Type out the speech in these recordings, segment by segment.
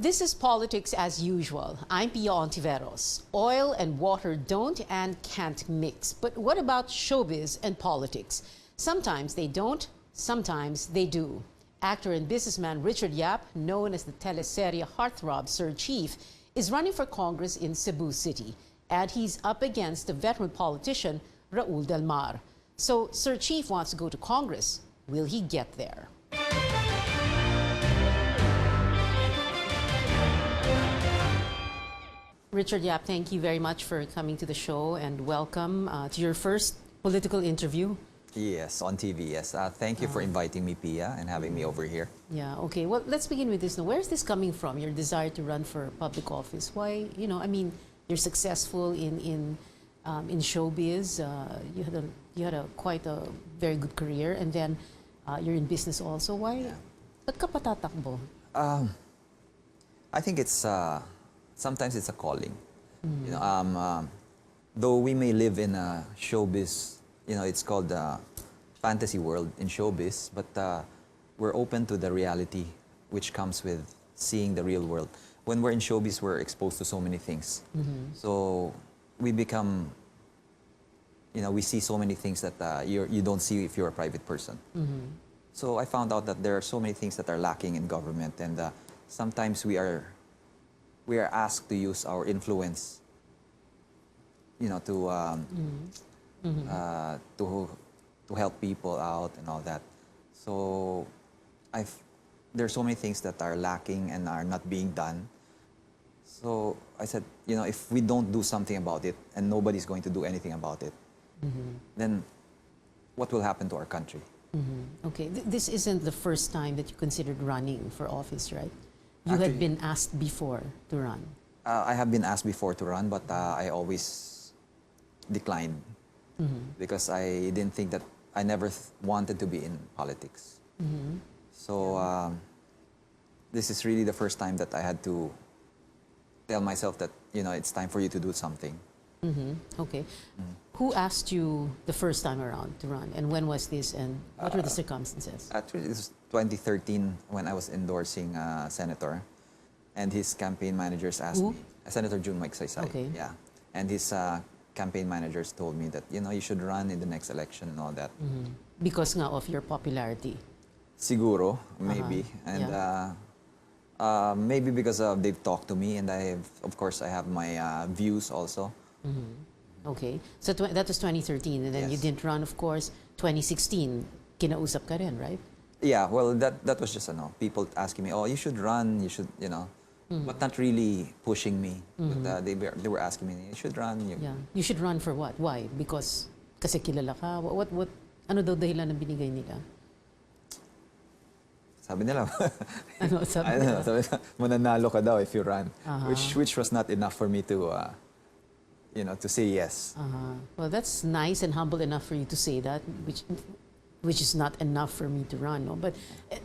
This is Politics as usual. I'm Pia Ontiveros. Oil and water don't and can't mix. But what about showbiz and politics? Sometimes they don't, sometimes they do. Actor and businessman Richard Yap, known as the teleserye heartthrob Sir Chief, is running for Congress in Cebu City. And he's up against the veteran politician Raul Del Mar. So Sir Chief wants to go to Congress. Will he get there? Richard Yap, thank you very much for coming to the show and welcome to your first political interview. Yes, on TV, yes. Thank you for inviting me, Pia, and having me over here. Yeah, okay. Well, let's begin with this now. Where is this coming from, your desire to run for public office? Why, I mean, you're successful in showbiz. You had a quite a very good career, and then you're in business also. Why? Ba't ka patatakbo? I think it's sometimes it's a calling. Though we may live in a showbiz, it's called the fantasy world in showbiz, but we're open to the reality which comes with seeing the real world. When we're in showbiz, we're exposed to so many things. So we become, we see so many things that you don't see if you're a private person. So I found out that there are so many things that are lacking in government, and sometimes we are asked to use our influence, to help people out and all that. So there are so many things that are lacking and are not being done. So I said, if we don't do something about it and nobody's going to do anything about it, then what will happen to our country? Okay, this isn't the first time that you considered running for office, right? You had been asked before to run. I have been asked before to run, but I always declined because I didn't think that I never wanted to be in politics. So this is really the first time that I had to tell myself that it's time for you to do something. Okay. Who asked you the first time around to run, and when was this, and what were the circumstances? Actually, it was 2013 when I was endorsing a senator, and his campaign managers asked me, Senator June Mike Saysay, okay. Yeah, and his campaign managers told me that you should run in the next election and all that. Because nga of your popularity. Siguro, maybe, and maybe because they've talked to me, and of course, I have my views also. Okay, so that was 2013, and then you didn't run, of course. 2016, kinausap ka rin, right? Yeah, well, that was just people asking me, oh, you should run, you should, but not really pushing me. But they were asking me, you should run. You should run for what? Why? Because kasi kilala ka? What? Ano daw dahilan na binigay nila? Sabi nila, ano sabi nila? Sabi nila, mananalo ka daw if you run, which was not enough for me to, to say yes. Well, that's nice and humble enough for you to say that, which is not enough for me to run. No? But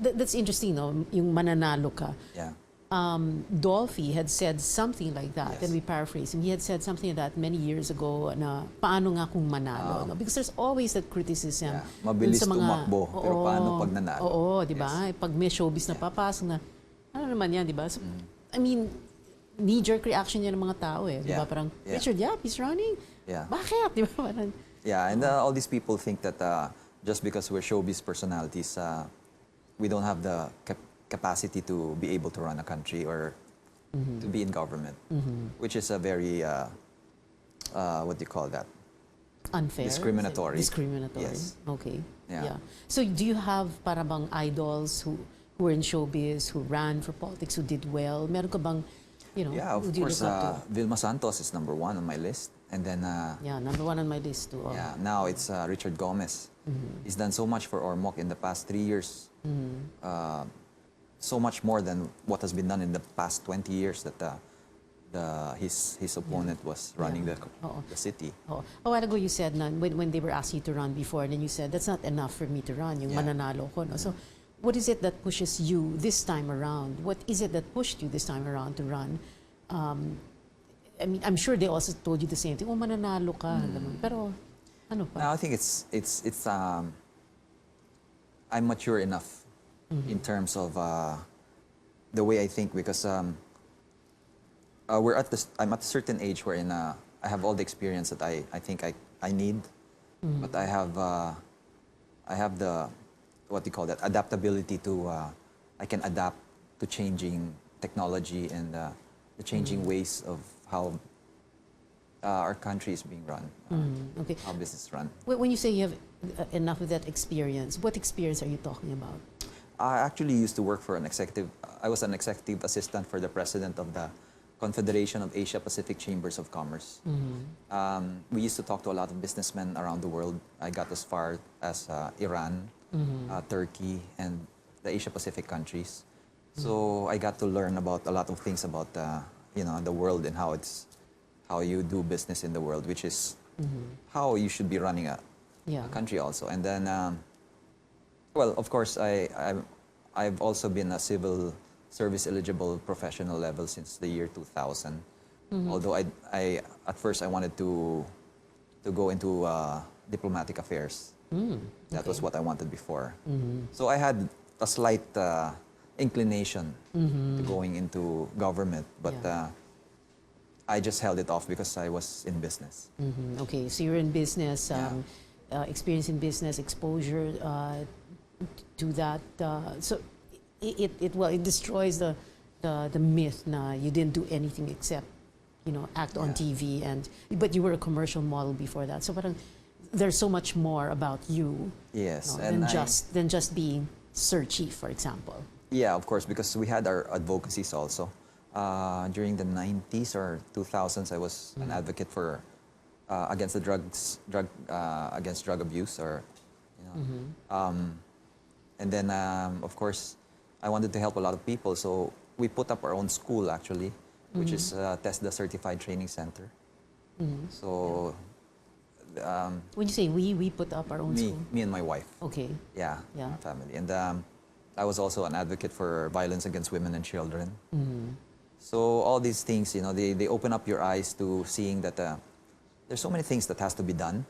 that's interesting, no? Yung mananalo ka. Yeah. Dolphy had said something like that, and we paraphrase him. He had said something like that many years ago na paano nga kung manalo, no? Because there's always that criticism. Yeah. Mabilis sa tumakbo, pero paano pag nanalo? Oo, di ba? Pag may showbiz na papasok na, ano naman yan, di ba? So, I mean, knee-jerk reaction yan ng mga tao eh. Di ba? Parang, Richard Yap, he's running. Yeah. Bakit? Di ba? Parang, yeah, and all these people think that just because we're showbiz personalities, we don't have the capacity to be able to run a country or to be in government, which is a very, what do you call that? Unfair? Discriminatory. Discriminatory. Yes. Okay. Yeah. So do you have para bang idols who are in showbiz, who ran for politics, who did well? Meron ka bang, yeah, of course, Vilma Santos is #1 on my list. And then... yeah, #1 on my list too. Yeah, now it's Richard Gomez. He's done so much for Ormoc in the past 3 years. So much more than what has been done in the past 20 years that his opponent was running the city. A while ago you said na when they were asking you to run before, and then you said, that's not enough for me to run, yung mananalo ko. No? So what is it that pushes you this time around? What is it that pushed you this time around to run? I mean, I'm sure they also told you the same thing. Oh, mananalo ka. Pero ano pa? No, I think it's I'm mature enough in terms of the way I think, because I'm at a certain age wherein I have all the experience that I think I need, but I have the, what do you call that, adaptability to, I can adapt to changing technology and the changing ways of how our country is being run, Okay. how business is run. When you say you have enough of that experience, what experience are you talking about? I actually used to work for I was an executive assistant for the president of the Confederation of Asia Pacific Chambers of Commerce. We used to talk to a lot of businessmen around the world. I got as far as Iran, Turkey, and the Asia Pacific countries. So I got to learn about a lot of things about the world and how you do business in the world, which is how you should be running a country also. And then, well, of course, I've also been a civil service eligible professional level since the year 2000. Although I at first I wanted to go into diplomatic affairs. That was what I wanted before. So I had a slight inclination to going into government, but I just held it off because I was in business. Okay, so you're in business, experience in business, exposure to that. So it destroys the myth na you didn't do anything except act on TV, but you were a commercial model before that. So parang there's so much more about you, yes, than just being Sir Chief, for example. Yeah, of course, because we had our advocacies also. During the 90s or 2000s, I was an advocate for against the against drug abuse, or and then of course I wanted to help a lot of people, so we put up our own school actually, which is TESDA Certified Training Center. So when you say we put up our own school, me and my wife. Okay. Yeah. My family, and I was also an advocate for violence against women and children. So all these things, they open up your eyes to seeing that there's so many things that has to be done,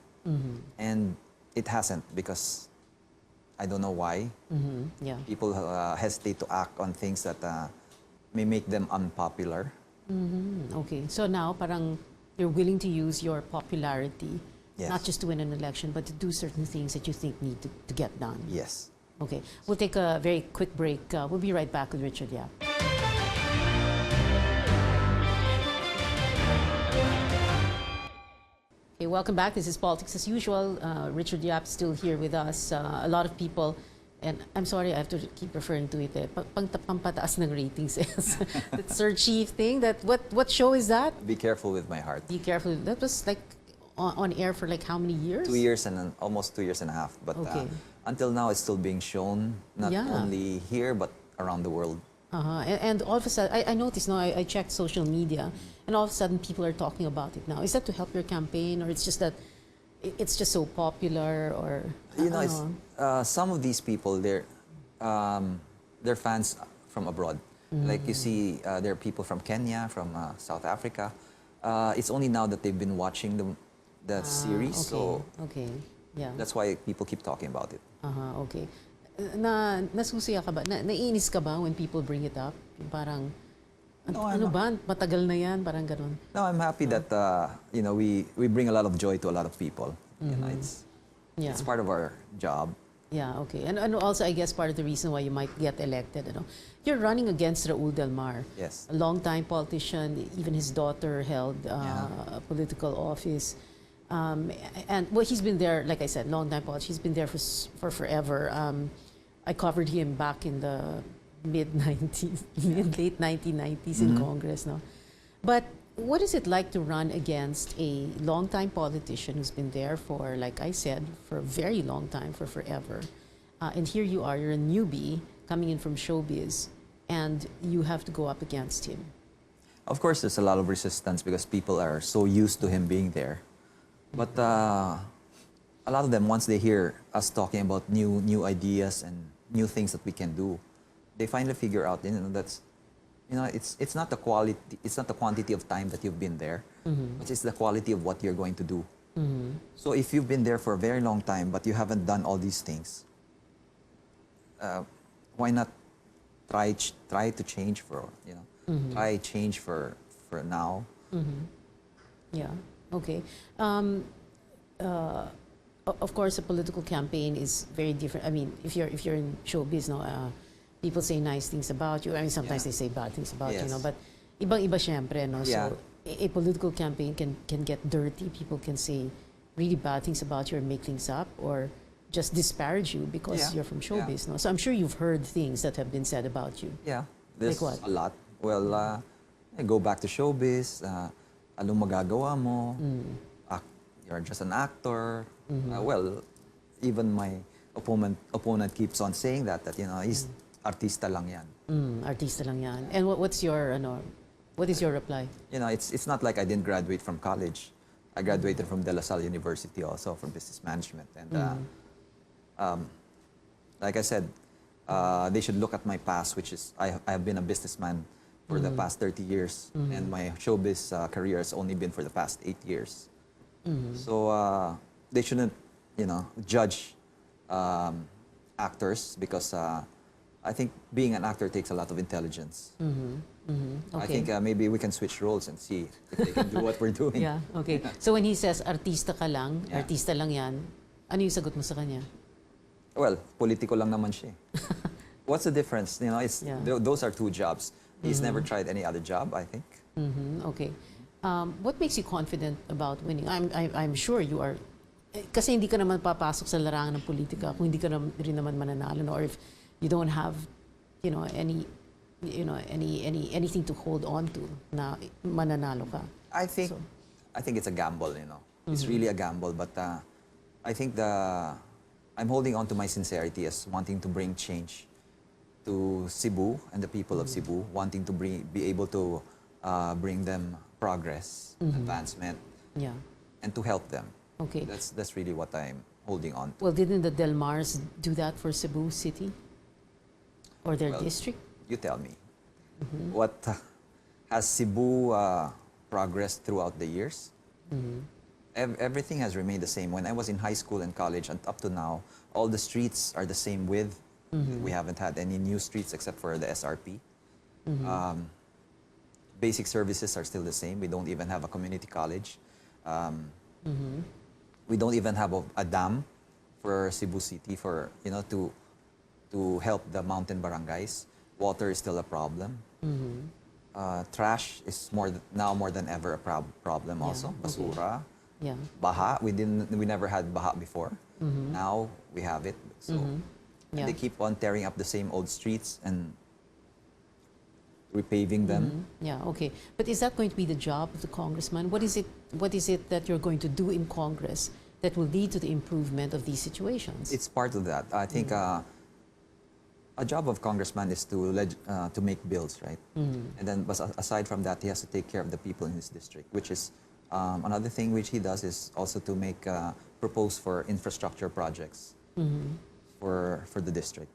and it hasn't, because I don't know why. People hesitate to act on things that may make them unpopular. Okay, so now parang you're willing to use your popularity, Yes. not just to win an election, but to do certain things that you think need to get done. Yes. Okay, we'll take a very quick break. We'll be right back with Richard Yap. Okay, welcome back. This is Politics as usual. Richard Yap still here with us. A lot of people, and I'm sorry, I have to keep referring to it. Pampataas ng ratings is that Sir Chief thing. What show is that? Be careful with my heart. Be careful. That was like on air for like how many years? 2 years and almost 2 years and a half. But Okay. Until now, it's still being shown, not only here but around the world. And all of a sudden, I noticed now, I checked social media, and all of a sudden people are talking about it now. Is that to help your campaign, or it's just that it's just so popular, or It's, some of these people, they're fans from abroad. Like you see, there are people from Kenya, from South Africa. It's only now that they've been watching the series, okay. so yeah. that's why people keep talking about it. Okay. Nasusiya ka ba? Naiinis ka ba when people bring it up? Parang, No, ano ba? Matagal na yan? Parang ganun. No, I'm happy that we bring a lot of joy to a lot of people. It's part of our job. Yeah, okay. And also, I guess, part of the reason why you might get elected, you're running against Raul Del Mar. Yes. A longtime politician. Even his daughter held a political office. And well, he's been there, like I said, long-time politician. He's been there for forever. I covered him back in the mid-90s, late 1990s in Congress. No? But what is it like to run against a long-time politician who's been there for, like I said, for a very long time, for forever? And here you are, you're a newbie coming in from showbiz, and you have to go up against him. Of course, there's a lot of resistance because people are so used to him being there. But a lot of them, once they hear us talking about new ideas and new things that we can do, they finally figure out, that's, it's not the quality, it's not the quantity of time that you've been there, but it's the quality of what you're going to do. So if you've been there for a very long time, but you haven't done all these things, why not try to change for, try change for for now. Yeah. Okay. Of course, a political campaign is very different. I mean, if you're in showbiz, no, people say nice things about you. I mean, sometimes Yeah. they say bad things about you, Yes. know. But ibang-iba syempre, no. Yeah. So a political campaign can get dirty. People can say really bad things about you or make things up or just disparage you because Yeah. you're from Yeah. showbiz, no. So I'm sure you've heard things that have been said about you. Yeah, there's Like what? a lot. Well, go back to showbiz. Anong magagawa mo? You're just an actor. Well, even my opponent keeps on saying that he's artista lang yan. Artista lang yan. And what's your what is your reply? It's not like I didn't graduate from college. I graduated from De La Salle University also from business management. And like I said, they should look at my past, which is I have been a businessman for the past 30 years, and my showbiz career has only been for the past 8 years. So they shouldn't, judge actors because I think being an actor takes a lot of intelligence. Okay. I think maybe we can switch roles and see if they can do what we're doing. Yeah, okay. So when he says artista ka lang, Yeah. artista lang yan, ano yung sagot mo sa kanya? Well, politiko lang naman siya. What's the difference? It's Yeah. those are two jobs. He's never tried any other job, I think. Okay. What makes you confident about winning? I'm sure you are, kasi hindi ka naman papasok sa larangan ng politika kung hindi ka rin naman mananalo, no? Or if you don't have, anything to hold on to na mananalo ka. I think it's a gamble, It's really a gamble, but I think I'm holding on to my sincerity as wanting to bring change to Cebu and the people of Cebu, wanting to be able to bring them progress, advancement, Yeah. and to help them. Okay. That's really what I'm holding on to. Well, didn't the Del Mars do that for Cebu City? Or their Well, district? You tell me. What has Cebu progressed throughout the years? Everything has remained the same. When I was in high school and college and up to now, all the streets are the same width. We haven't had any new streets except for the SRP. Basic services are still the same. We don't even have a community college. We don't even have a dam for Cebu City for to help the mountain barangays. Water is still a problem. Trash is now more than ever a problem also. okay. Basura, Yeah. baha. We never had baha before. Now we have it. So Yeah. they keep on tearing up the same old streets and repaving them. Yeah, okay. But is that going to be the job of the congressman? What is it that you're going to do in Congress that will lead to the improvement of these situations? It's part of that. I think a job of congressman is to make bills, right? And then, but aside from that, he has to take care of the people in his district, which is another thing which he does is also to propose for infrastructure projects for the district.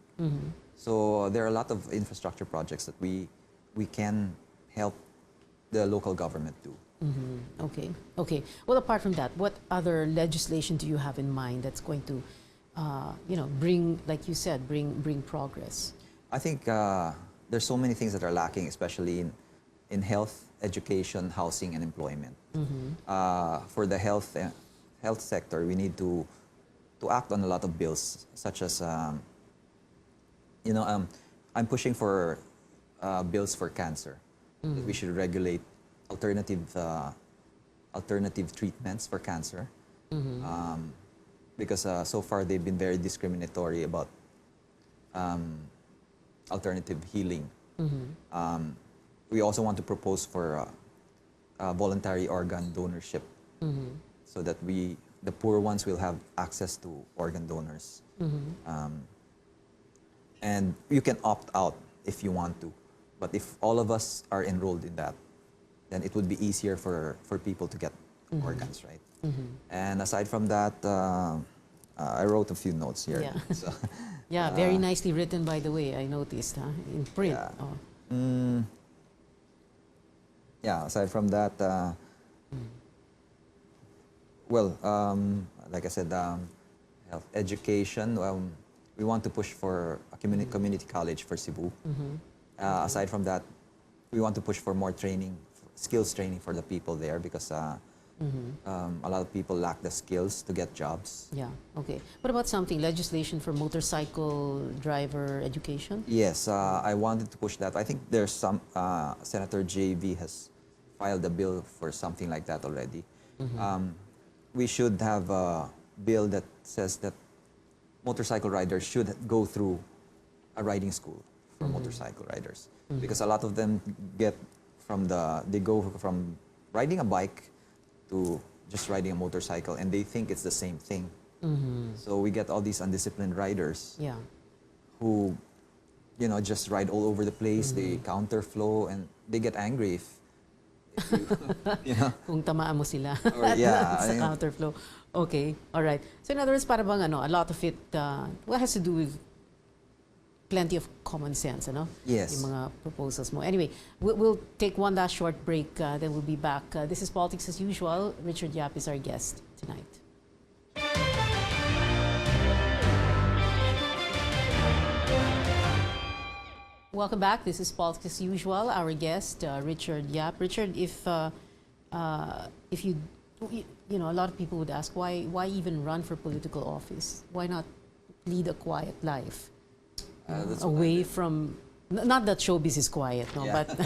So there are a lot of infrastructure projects that we can help the local government do. Okay, okay. Well, apart from that, what other legislation do you have in mind that's going to, bring, like you said, bring progress? I think there's so many things that are lacking, especially in health, education, housing, and employment. For the health sector, we need to act on a lot of bills, such as, I'm pushing for bills for cancer. That we should regulate alternative treatments for cancer. Because so far they've been very discriminatory about alternative healing. We also want to propose for voluntary organ donorship, so that the poor ones will have access to organ donors. And you can opt out if you want to, but if all of us are enrolled in that, then it would be easier for people to get organs, right? And aside from that, I wrote a few notes here. Yeah. So, Yeah, very nicely written, by the way, I noticed, in print. Yeah. Oh. yeah, aside from that, well, like I said, health education, we want to push for a community college for Cebu. Aside from that, we want to push for more training skills training for the people there because a lot of people lack the skills to get jobs. Yeah, okay. What about something, legislation for motorcycle driver education? Yes, I wanted to push that. I think there's some, Senator JV has filed a bill for something like that already. We should have a bill that says that motorcycle riders should go through a riding school for motorcycle riders. Because a lot of them they go from riding a bike to just riding a motorcycle, and they think it's the same thing. So we get all these undisciplined riders who, just ride all over the place. They counterflow, and they get angry if you, Kung tamaan mo sila Or, yeah, sa counterflow. Okay, all right. So in other words, para bang a lot of it has to do with plenty of common sense, Yes. Yung mga proposals mo. Anyway, we'll take one last short break, then we'll be back. This is Politics as usual. Richard Yap is our guest tonight. Welcome back. This is Politics as usual. Our guest, Richard Yap. Richard, if you a lot of people would ask, why even run for political office? Why not lead a quiet life? Away from, not that showbiz is quiet, no, Yeah. but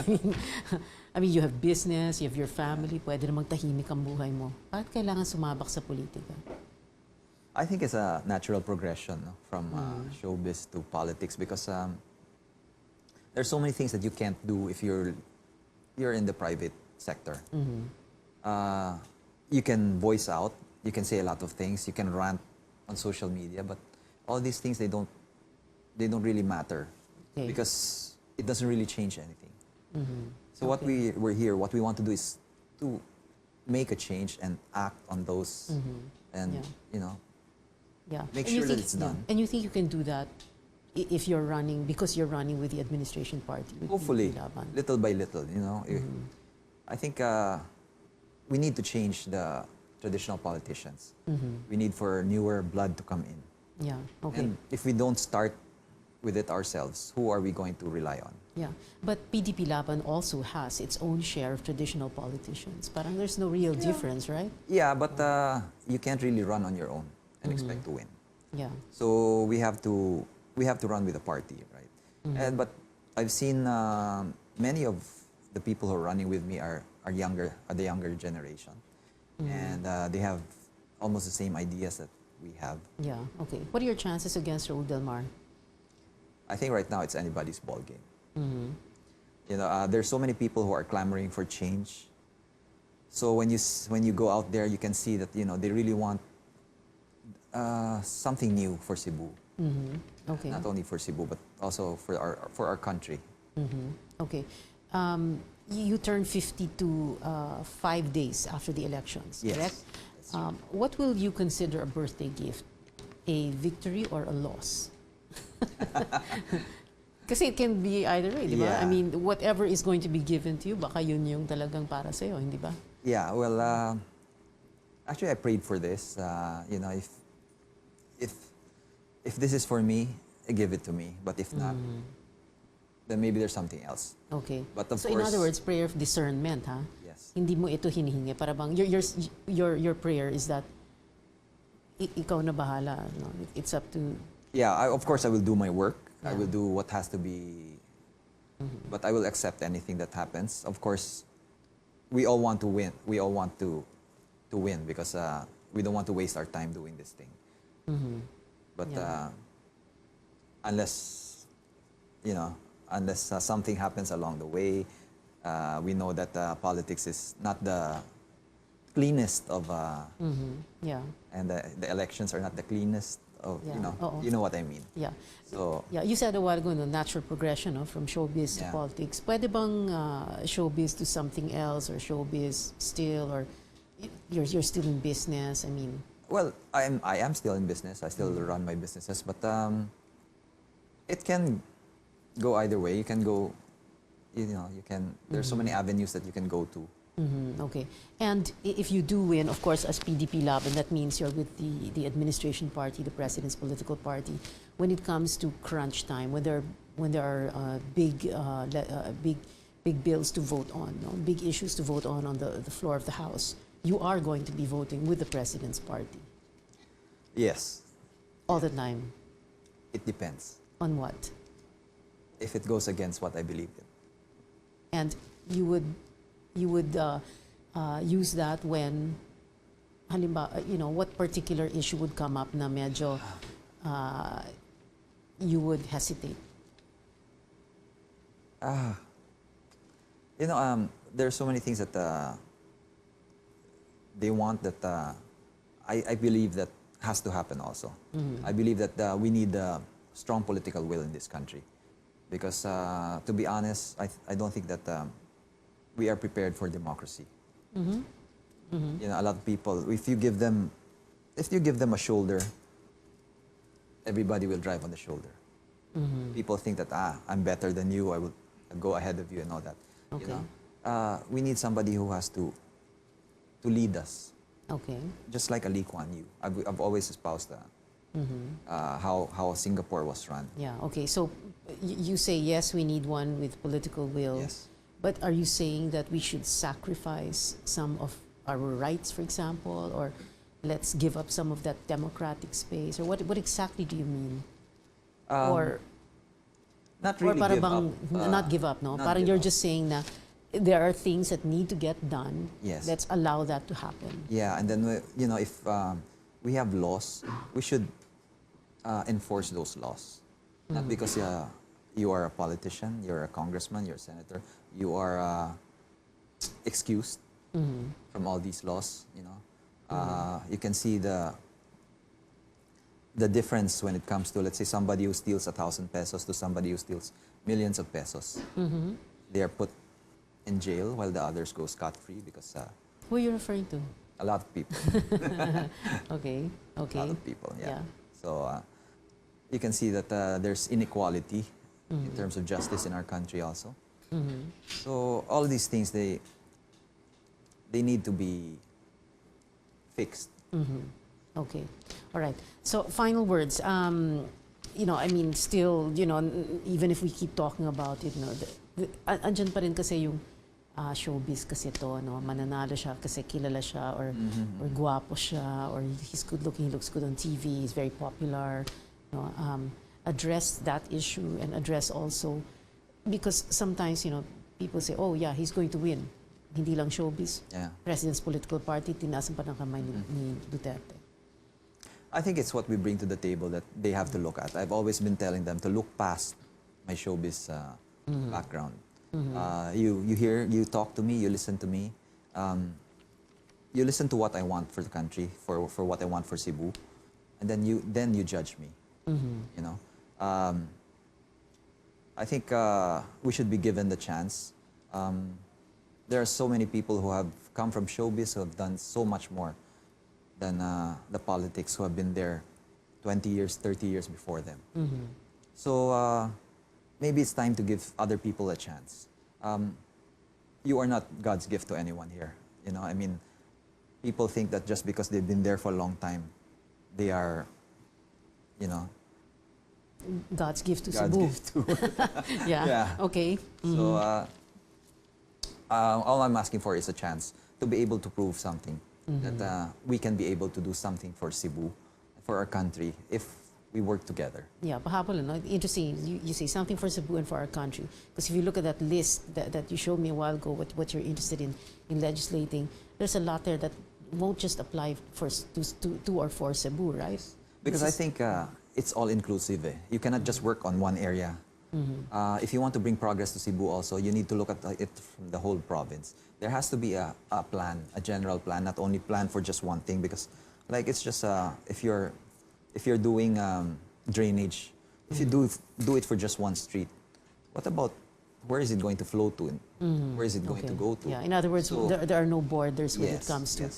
I mean, you have business, you have your family, pwede namang tahimik ang buhay mo. Bakit kailangan sumabak sa politika? I think it's a natural progression, no, from showbiz to politics because there's so many things that you can't do if you're in the private sector. You can voice out, you can say a lot of things, you can rant on social media, but all these things, they don't really matter because it doesn't really change anything. So what we're here, what we want to do is to make a change and act on those and make And you sure that think- it's done. And you think you can do that if you're running, because you're running with the administration party? With Hopefully, Laban? little by little, I think we need to change the traditional politicians. We need for newer blood to come in. Yeah, okay. And if we don't start with it ourselves, who are we going to rely on? Yeah, but PDP Laban also has its own share of traditional politicians. Parang there's no real difference, right? Yeah, but you can't really run on your own and expect to win. Yeah. So we have to run with a party, right? But I've seen many of the people who are running with me are the younger generation, and they have almost the same ideas that we have. Yeah, okay. What are your chances against Raul Del Mar? I think right now it's anybody's ball game. There's so many people who are clamoring for change. So when you go out there, you can see that they really want something new for Cebu. Okay. Not only for Cebu, but also for our country. Okay. You turned 52 5 days after the elections, Yes. correct? What will you consider a birthday gift? A victory or a loss? Kasi it can be either way, di ba? Yeah. I mean, whatever is going to be given to you, baka yun yung talagang para sa'yo, hindi ba? Yeah, well, actually I prayed for this. If this is for me, give it to me. But if not, then maybe there's something else. Okay. But of So course, in other words, prayer of discernment, ha? yes. Hindi mo ito hinihingi. Para bang, your prayer is that ikaw na bahala. No? It's up to... Yeah, of course I will do my work. I will do what has to be, but I will accept anything that happens. Of course, we all want to win. We all want to win because we don't want to waste our time doing this thing. But unless something happens along the way, we know that politics is not the cleanest of, and the elections are not the cleanest of, you know what I mean. Yeah. So Yeah, you said a while ago, natural progression, no, from showbiz to Yeah. politics. Pwede bang showbiz to something else, or showbiz still, or you're still in business? I mean, well, I am still in business. I still run my businesses, but it can go either way. You can go, there's so many avenues that you can go to. okay. And if you do win, of course, as PDP Laban, that means you're with the administration party, the president's political party. When it comes to crunch time, when there are big big bills to vote on, no? Big issues to vote on the floor of the House, you are going to be voting with the President's party Yes, all the time. it depends. On what? If it goes against what I believe in. And you would use that when, halimbawa, what particular issue would come up na medyo you would hesitate? There are so many things that they want that I believe that has to happen also. I believe that we need a strong political will in this country. Because to be honest, I don't think that we are prepared for democracy. A lot of people, if you give them a shoulder, everybody will drive on the shoulder. People think that I'm better than you, I will go ahead of you and all that. Okay. We need somebody who has to lead us. Okay. Just like a Lee Kuan Yew. I've always espoused how Singapore was run. Yeah, okay. So you say, yes, we need one with political will. Yes. But are you saying that we should sacrifice some of our rights, for example, or let's give up some of that democratic space? Or what exactly do you mean? Or not really para give bang, up. not give up, no? Not Parang give you're up. just saying that there are things that need to get done. Yes. Let's allow that to happen. Yeah, and then if we have laws, we should enforce those laws. Not because you are a politician, you're a congressman, you're a senator, you are excused from all these laws. You can see the difference when it comes to, let's say, somebody who steals 1,000 pesos to somebody who steals millions of pesos. They are put in jail while the others go scot-free because Who are you referring to? a lot of people. Okay, okay. A lot of people, yeah. Yeah. So you can see that there's inequality in terms of justice in our country also. So all of these things, they need to be fixed. Okay, all right. So final words. Still, even if we keep talking about it, andyan pa rin kasi yung showbiz kasi to, no? Mananalo siya kasi kilala siya, or guwapo siya, or he's good looking, he looks good on TV, he's very popular. Address that issue and address also, because sometimes, people say, oh yeah, he's going to win. Hindi lang showbiz. Yeah. President's political party, tinasan pa ng kamay ni Duterte. I think it's what we bring to the table that they have to look at. I've always been telling them to look past my showbiz background. You talk to me, you listen to me. You listen to what I want for the country, for what I want for Cebu, and then you judge me. I think we should be given the chance. There are so many people who have come from showbiz who have done so much more than the politics who have been there 20 years, 30 years before them. So maybe it's time to give other people a chance. You are not God's gift to anyone here. People think that just because they've been there for a long time, they are, God's gift to God's Cebu. gift to. Yeah. Okay. So all I'm asking for is a chance to be able to prove something, that we can be able to do something for Cebu, for our country, if we work together. Yeah, pahabol, no? Interesting. You say something for Cebu and for our country. Because if you look at that list that you showed me a while ago, what you're interested in legislating, there's a lot there that won't just apply to or for Cebu, right? Because I think it's all inclusive. You cannot just work on one area. If you want to bring progress to Cebu also, you need to look at it from the whole province. There has to be a plan, a general plan, not only plan for just one thing, because it's just if you're doing drainage, if you do it for just one street, what about where is it going to flow to? Where is it going to go to? Yeah, in other words, So, there are no borders when it yes, comes to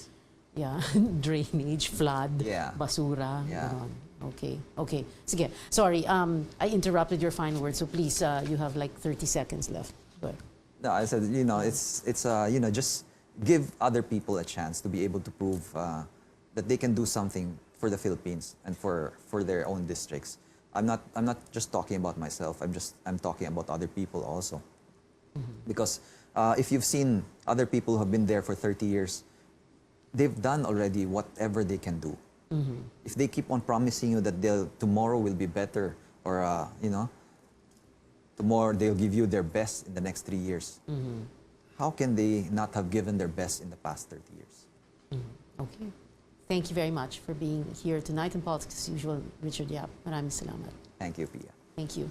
yes. drainage, flood, Yeah. basura. Yeah. ganon. Okay. Sige. Sorry, I interrupted your final words, so please, you have like 30 seconds left. Go ahead. No, I said, it's just give other people a chance to be able to prove that they can do something for the Philippines and for their own districts. I'm not just talking about myself. I'm talking about other people also. Because if you've seen other people who have been there for 30 years, they've done already whatever they can do. If they keep on promising you that tomorrow will be better, or tomorrow they'll give you their best in the next 3 years, how can they not have given their best in the past 30 years? Okay. Thank you very much for being here tonight in Politics as usual, Richard Yap. Maraming salamat. Thank you, Pia. Thank you.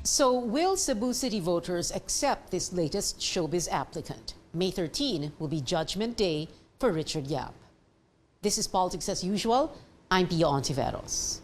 So, will Cebu City voters accept this latest showbiz applicant? May 13 will be Judgment Day for Richard Yap. This is Politics as usual. I'm Pia Ontiveros.